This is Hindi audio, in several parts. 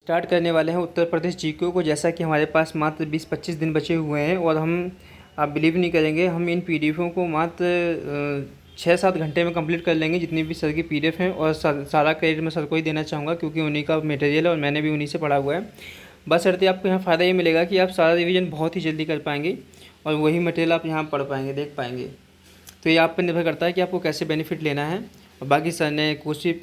स्टार्ट करने वाले हैं उत्तर प्रदेश जीके को। जैसा कि हमारे पास मात्र 20-25 दिन बचे हुए हैं और आप बिलीव नहीं करेंगे, हम इन पीडीएफों को मात्र 6-7 घंटे में कंप्लीट कर लेंगे, जितनी भी सर की पीडीएफ हैं। और सारा क्रेडिट मैं सर को ही देना चाहूँगा, क्योंकि उन्हीं का मटेरियल है और मैंने भी उन्हीं से पढ़ा हुआ है। बशर्ते आपको यहाँ फ़ायदा ये मिलेगा कि आप सारा रिवीजन बहुत ही जल्दी कर पाएंगे और वही मटेरियल आप यहाँ पढ़ पाएंगे, देख पाएंगे। तो ये आप पर निर्भर करता है कि आपको कैसे बेनिफिट लेना है। और बाकी सर ने कोर्स भी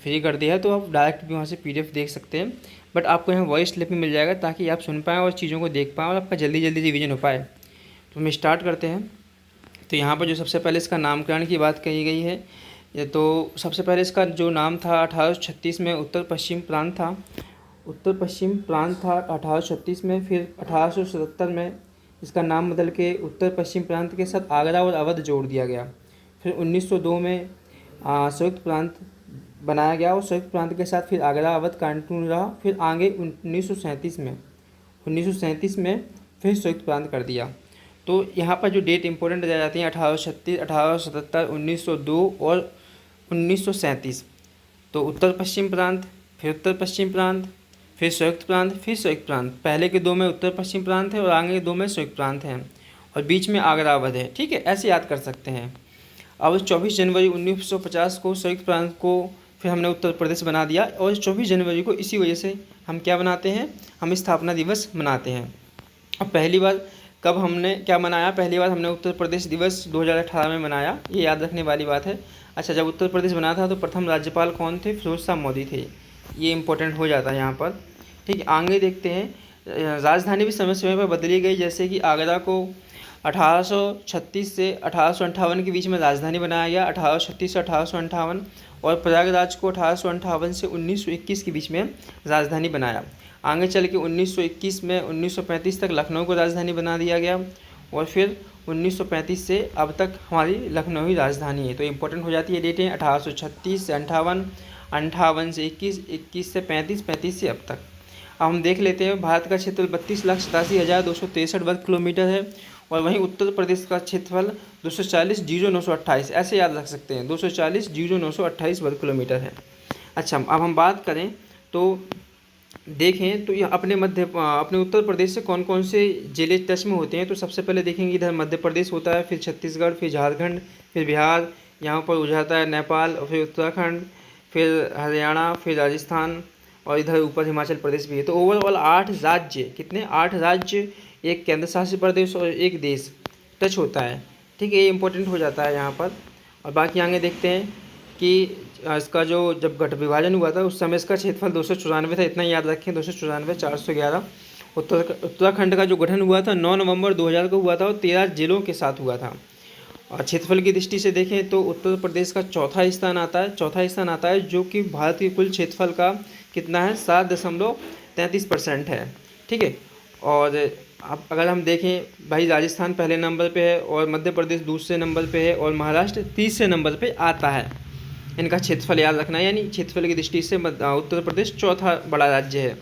फ्री कर दिया है, तो आप डायरेक्ट भी वहाँ से पीडीएफ देख सकते हैं। बट आपको यहाँ वॉइस क्लिप भी मिल जाएगा, ताकि आप सुन पाएँ और चीज़ों को देख पाएँ और आपका जल्दी जल्दी रिवीजन हो पाए। तो हम स्टार्ट करते हैं। तो यहाँ पर जो सबसे पहले इसका नामकरण की बात कही गई है, ये तो सबसे पहले इसका जो नाम था 1836 में उत्तर पश्चिम प्रांत था। 1836 में। फिर 1877 में इसका नाम बदल के उत्तर पश्चिम प्रांत के साथ आगरा और अवध जोड़ दिया गया। फिर 1902 में संयुक्त प्रांत बनाया गया और संयुक्त प्रांत के साथ फिर आगरा अवध कंटिन्यू रहा। फिर आगे 1937 में फिर संयुक्त प्रांत कर दिया। तो यहाँ पर जो डेट इंपॉर्टेंट रह जाती हैं 1836, 1877, 1902 और 1937। तो उत्तर पश्चिम प्रांत, फिर उत्तर पश्चिम प्रांत, फिर संयुक्त प्रांत, फिर संयुक्त प्रांत। पहले के दो में उत्तर पश्चिम प्रांत है और आगे के दो में संयुक्त प्रांत हैं और बीच में आगरा अवध है। ठीक है, ऐसे याद कर सकते हैं। अब 24 जनवरी 1950 को संयुक्त प्रांत को फिर हमने उत्तर प्रदेश बना दिया और 24 जनवरी को इसी वजह से हम क्या बनाते हैं, हम स्थापना दिवस मनाते हैं। अब पहली बार कब हमने क्या मनाया, पहली बार हमने उत्तर प्रदेश दिवस 2018 में मनाया, ये याद रखने वाली बात है। अच्छा, जब उत्तर प्रदेश बना था तो प्रथम राज्यपाल कौन थे, फिरोज शाह मोदी थे। ये इंपॉर्टेंट हो जाता है यहाँ पर। ठीक है, आगे देखते हैं। राजधानी भी समय समय पर बदली गई, जैसे कि आगरा को 1836 से 1858 के बीच में राजधानी बनाया गया, 1836 से 1858। और प्रयागराज को 1858 से 1921 के बीच में राजधानी बनाया। आगे चल के 1921 में 1935 तक लखनऊ को राजधानी बना दिया गया और फिर 1935 से अब तक हमारी लखनऊ ही राजधानी है। तो इम्पोर्टेंट हो जाती है डेटें 1836 से 58, 58 से 21, 21 से 35, 35 से अब तक। अब हम देख लेते हैं। भारत का क्षेत्रफल 32,87,263 वर्ग किलोमीटर है और वहीं उत्तर प्रदेश का क्षेत्रफल 240,928, ऐसे याद रख सकते हैं, 240,928 वर्ग किलोमीटर है। अच्छा, अब हम बात करें तो देखें तो ये अपने उत्तर प्रदेश से कौन कौन से जिले टच में होते हैं। तो सबसे पहले देखेंगे, इधर मध्य प्रदेश होता है, फिर छत्तीसगढ़, फिर झारखंड, फिर बिहार, यहाँ पर हो जाता है नेपाल, और फिर उत्तराखंड, फिर हरियाणा, फिर राजस्थान और इधर ऊपर हिमाचल प्रदेश भी है। तो ओवरऑल 8 राज्य, कितने, 8 राज्य, एक केंद्र शासित प्रदेश और एक देश टच होता है। ठीक है, ये इंपॉर्टेंट हो जाता है यहाँ पर। और बाकी आगे देखते हैं कि इसका जो जब गठ विभाजन हुआ था उस समय इसका क्षेत्रफल 294 था, इतना याद रखें, 294, 411। उत्तराखंड का जो गठन हुआ था 9 नवंबर 2000 को हुआ था और 13 जिलों के साथ हुआ था। और क्षेत्रफल की दृष्टि से देखें तो उत्तर प्रदेश का चौथा स्थान आता है, जो कि भारत के कुल क्षेत्रफल का कितना है, 7.33% है। ठीक है, और अब अगर हम देखें भाई, राजस्थान पहले नंबर पे है और मध्य प्रदेश दूसरे नंबर पे है और महाराष्ट्र तीसरे नंबर पे आता है। इनका क्षेत्रफल याद रखना है, यानी क्षेत्रफल की दृष्टि से उत्तर प्रदेश चौथा बड़ा राज्य है।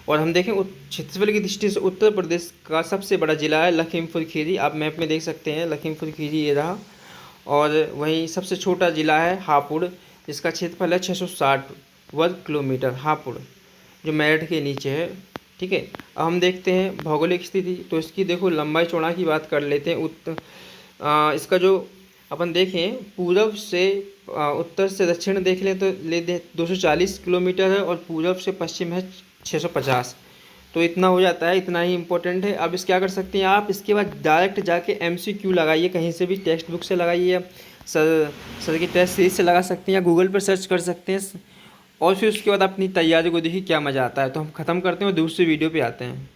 और हम देखें क्षेत्रफल की दृष्टि से उत्तर प्रदेश का सबसे बड़ा जिला है लखीमपुर खीरी। आप मैप में देख सकते हैं, लखीमपुर खीरी ये रहा। और वहीं सबसे छोटा जिला है हापुड़, जिसका क्षेत्रफल है 660 वर्ग किलोमीटर, हापुड़, जो मेरठ के नीचे है। ठीक है, अब हम देखते हैं भौगोलिक स्थिति। तो इसकी देखो लंबाई चौड़ा की बात कर लेते हैं। इसका जो अपन देखें पूर्व से उत्तर से दक्षिण देख लें तो 240 किलोमीटर है और पूर्व से पश्चिम है 650। तो इतना हो जाता है, इतना ही इम्पोर्टेंट है। अब इस क्या कर सकते हैं आप, इसके बाद डायरेक्ट जाके MCQ लगाइए, कहीं से भी टेक्स्ट बुक से लगाइए, सर की टेस्ट सीरीज से लगा सकते हैं या गूगल पर सर्च कर सकते हैं। और फिर उसके बाद अपनी तैयारी को देखिए क्या मज़ा आता है। तो हम ख़त्म करते हैं और दूसरी वीडियो पे आते हैं।